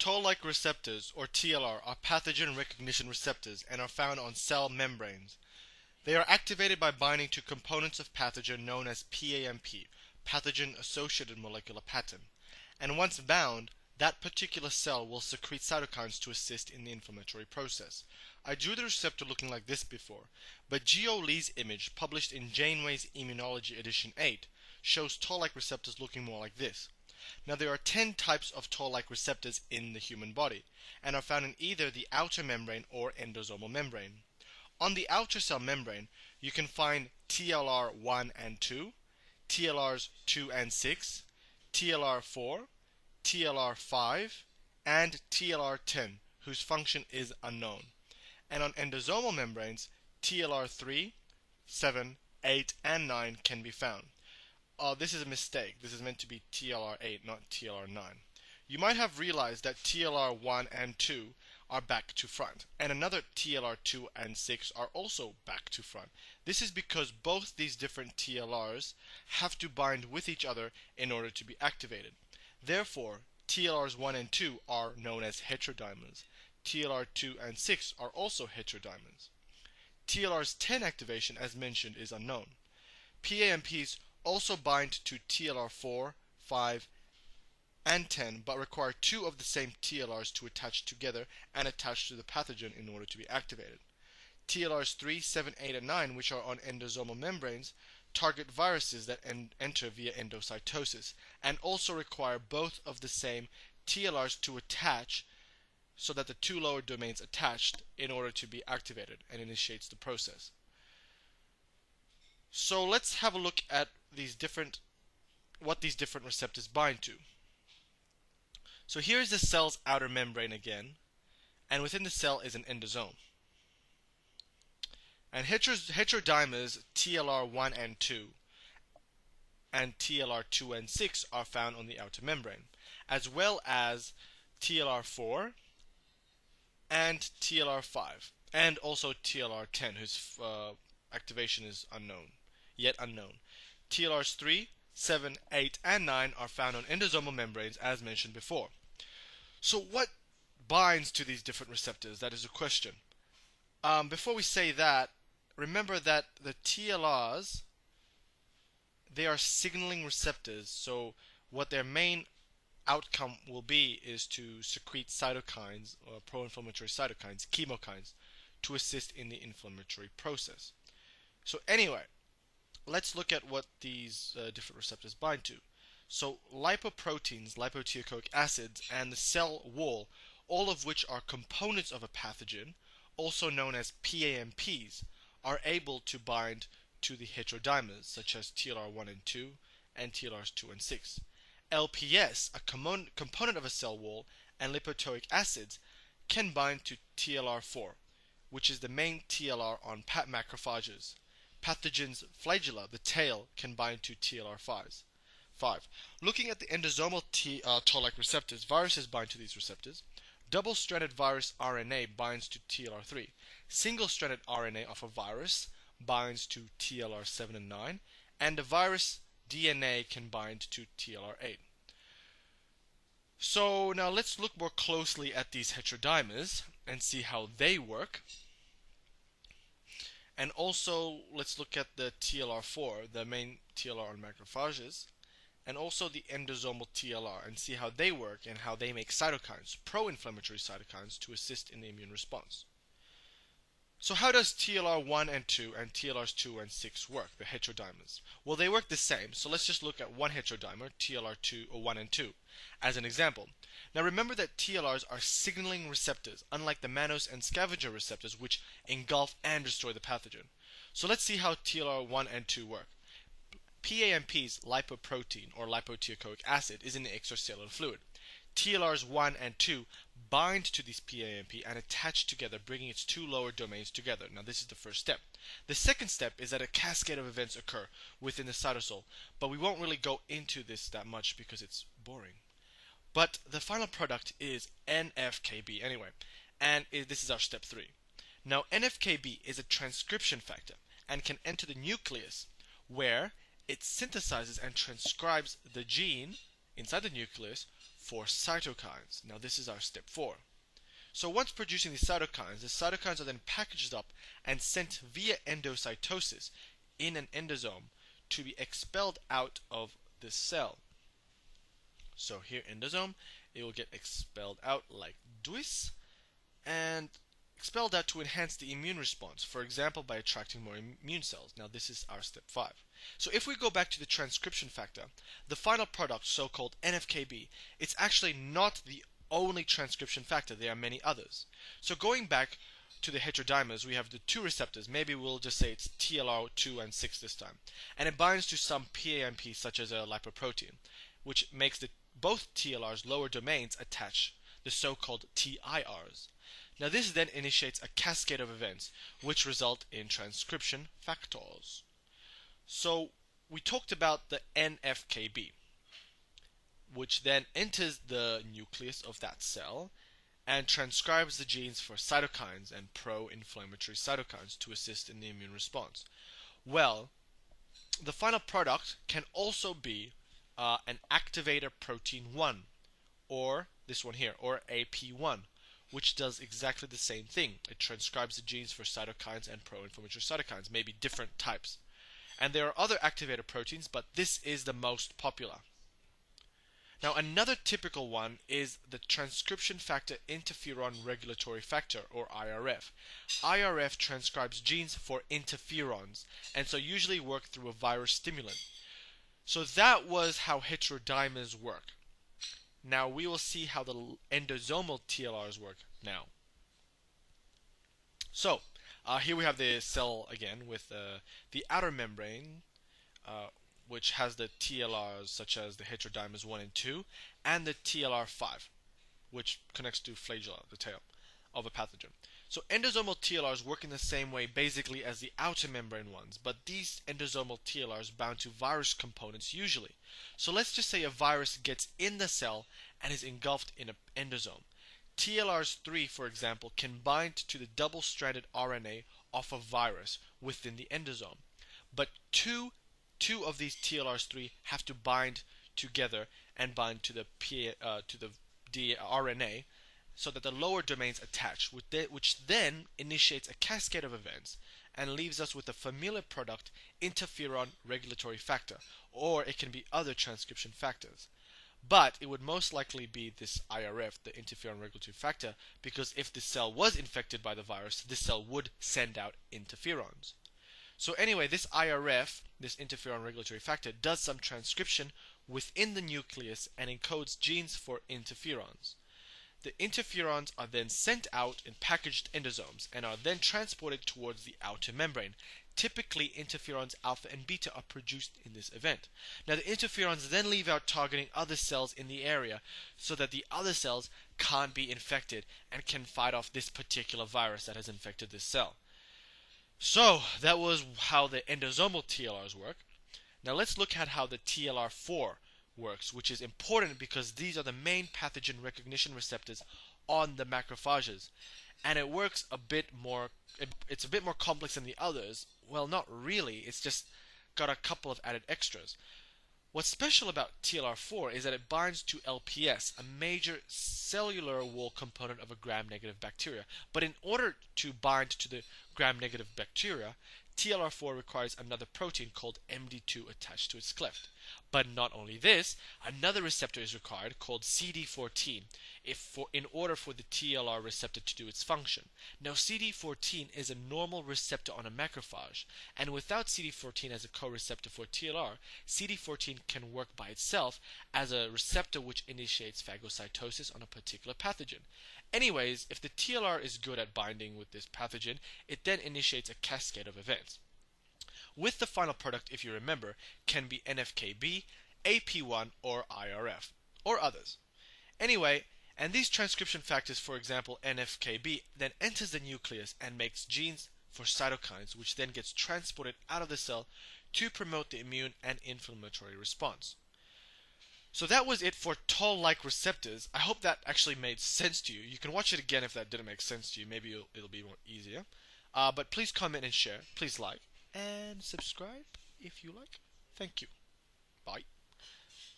Toll-like receptors, or TLR, are pathogen recognition receptors and are found on cell membranes. They are activated by binding to components of pathogen known as PAMP, pathogen-associated molecular pattern. And once bound, that particular cell will secrete cytokines to assist in the inflammatory process. I drew the receptor looking like this before, but Geo Lee's image, published in Janeway's Immunology edition 8, shows toll-like receptors looking more like this. Now there are 10 types of toll-like receptors in the human body, and are found in either the outer membrane or endosomal membrane. On the outer cell membrane, you can find TLR1 and 2, TLRs 2 and 6, TLR4, TLR5, and TLR10, whose function is unknown. And on endosomal membranes, TLR3, 7, 8, and 9 can be found. This is a mistake. This is meant to be TLR8, not TLR9. You might have realized that TLR1 and 2 are back to front, and another TLR2 and 6 are also back to front. This is because both these different TLRs have to bind with each other in order to be activated. Therefore, TLRs 1 and 2 are known as heterodimers. TLR2 and 6 are also heterodimers. TLR's 10 activation, as mentioned, is unknown. PAMPs also bind to TLR4, 5, and 10, but require 2 of the same TLRs to attach together and attach to the pathogen in order to be activated. TLRs 3, 7, 8, and 9, which are on endosomal membranes, target viruses that enter via endocytosis, and also require both of the same TLRs to attach so that the 2 lower domains attached in order to be activated and initiates the process. So let's have a look at what these different receptors bind to. So here is the cell's outer membrane again, and within the cell is an endosome. And heterodimers TLR1 and 2 and TLR2 and 6 are found on the outer membrane, as well as TLR4 and TLR5, and also TLR10, whose activation is yet unknown. TLRs 3, 7, 8, and 9 are found on endosomal membranes, as mentioned before. So what binds to these different receptors? That is a question. Before we say that, remember that the TLRs, they are signaling receptors, so what their main outcome will be is to secrete cytokines, or pro-inflammatory cytokines, chemokines, to assist in the inflammatory process. So anyway, let's look at what these different receptors bind to. So lipoproteins, lipoteichoic acids, and the cell wall, all of which are components of a pathogen, also known as PAMPs, are able to bind to the heterodimers, such as TLR1 and 2 and TLRs 2 and 6. LPS, a component of a cell wall, and lipotoic acids can bind to TLR4, which is the main TLR on macrophages. Pathogens flagella, the tail, can bind to TLR5. Looking at the endosomal toll-like receptors, viruses bind to these receptors. Double-stranded virus RNA binds to TLR3. Single-stranded RNA of a virus binds to TLR7 and 9, and the virus DNA can bind to TLR8. So now let's look more closely at these heterodimers and see how they work. And also let's look at the TLR4, the main TLR on macrophages, and also the endosomal TLR, and see how they work and how they make cytokines, pro-inflammatory cytokines, to assist in the immune response. So how does TLR1 and 2 and TLRs 2 and 6 work, the heterodimers? Well, they work the same, so let's just look at one heterodimer, TLR2 or 1 and 2, as an example. Now remember that TLRs are signaling receptors, unlike the mannose and scavenger receptors, which engulf and destroy the pathogen. So let's see how TLR1 and 2 work. PAMP's lipoprotein, or lipoteichoic acid, is in the extracellular fluid. TLRs 1 and 2 bind to this PAMP and attach together, bringing its 2 lower domains together. Now this is the first step. The second step is that a cascade of events occur within the cytosol, but we won't really go into this that much because it's boring. But the final product is NFKB anyway, and this is our step 3. Now NFKB is a transcription factor and can enter the nucleus, where it synthesizes and transcribes the gene inside the nucleus for cytokines. Now this is our step 4. So once producing the cytokines are then packaged up and sent via endocytosis in an endosome to be expelled out of the cell. So here endosome, it will get expelled out like this, and expelled out to enhance the immune response, for example by attracting more immune cells. Now this is our step 5. So if we go back to the transcription factor, the final product, so-called NFKB, it's actually not the only transcription factor. There are many others. So going back to the heterodimers, we have the 2 receptors. Maybe we'll just say it's TLR2 and 6 this time. And it binds to some PAMP such as a lipoprotein, which makes both TLR's lower domains attach, the so-called TIRs. Now this then initiates a cascade of events which result in transcription factors. So we talked about the NFKB, which then enters the nucleus of that cell and transcribes the genes for cytokines and pro-inflammatory cytokines to assist in the immune response. Well, the final product can also be an activator protein 1, or this one here, or AP1, which does exactly the same thing. It transcribes the genes for cytokines and pro-inflammatory cytokines, maybe different types. And there are other activator proteins, but this is the most popular. Now another typical one is the transcription factor interferon regulatory factor, or IRF. IRF transcribes genes for interferons, and so usually work through a virus stimulant. So that was how heterodimers work. Now we will see how the endosomal TLRs work now. So here we have the cell again with the outer membrane, which has the TLRs such as the heterodimers 1 and 2, and the TLR5, which connects to flagella, the tail of a pathogen. So endosomal TLRs work in the same way basically as the outer membrane ones, but these endosomal TLRs bound to virus components usually. So let's just say a virus gets in the cell and is engulfed in an endosome. TLRs3, for example, can bind to the double-stranded RNA of a virus within the endosome, but two of these TLRs3 have to bind together and bind to the RNA so that the lower domains attach, which then initiates a cascade of events and leaves us with a familiar product, interferon regulatory factor, or it can be other transcription factors. But it would most likely be this IRF, the interferon regulatory factor, because if the cell was infected by the virus, this cell would send out interferons. So anyway, this IRF, this interferon regulatory factor, does some transcription within the nucleus and encodes genes for interferons. The interferons are then sent out in packaged endosomes and are then transported towards the outer membrane. Typically, interferons alpha and beta are produced in this event. Now, the interferons then leave out targeting other cells in the area so that the other cells can't be infected and can fight off this particular virus that has infected this cell. So, that was how the endosomal TLRs work. Now, let's look at how the TLR4 works, which is important because these are the main pathogen recognition receptors on the macrophages, and it works a bit more, it's a bit more complex than the others. Well, not really, it's just got a couple of added extras. What's special about TLR4 is that it binds to LPS, a major cellular wall component of a gram-negative bacteria. But in order to bind to the gram-negative bacteria, TLR4 requires another protein called MD2 attached to its cleft. But not only this, another receptor is required called CD14 in order for the TLR receptor to do its function. Now CD14 is a normal receptor on a macrophage, and without CD14 as a co-receptor for TLR, CD14 can work by itself as a receptor which initiates phagocytosis on a particular pathogen. Anyways, if the TLR is good at binding with this pathogen, it then initiates a cascade of events. With the final product, if you remember, can be NFKB, AP1, or IRF, or others. Anyway, and these transcription factors, for example NFKB, then enters the nucleus and makes genes for cytokines, which then gets transported out of the cell to promote the immune and inflammatory response. So that was it for toll-like receptors. I hope that actually made sense to you. You can watch it again if that didn't make sense to you. Maybe it'll be more easier. But please comment and share. Please like and subscribe if you like. Thank you. Bye.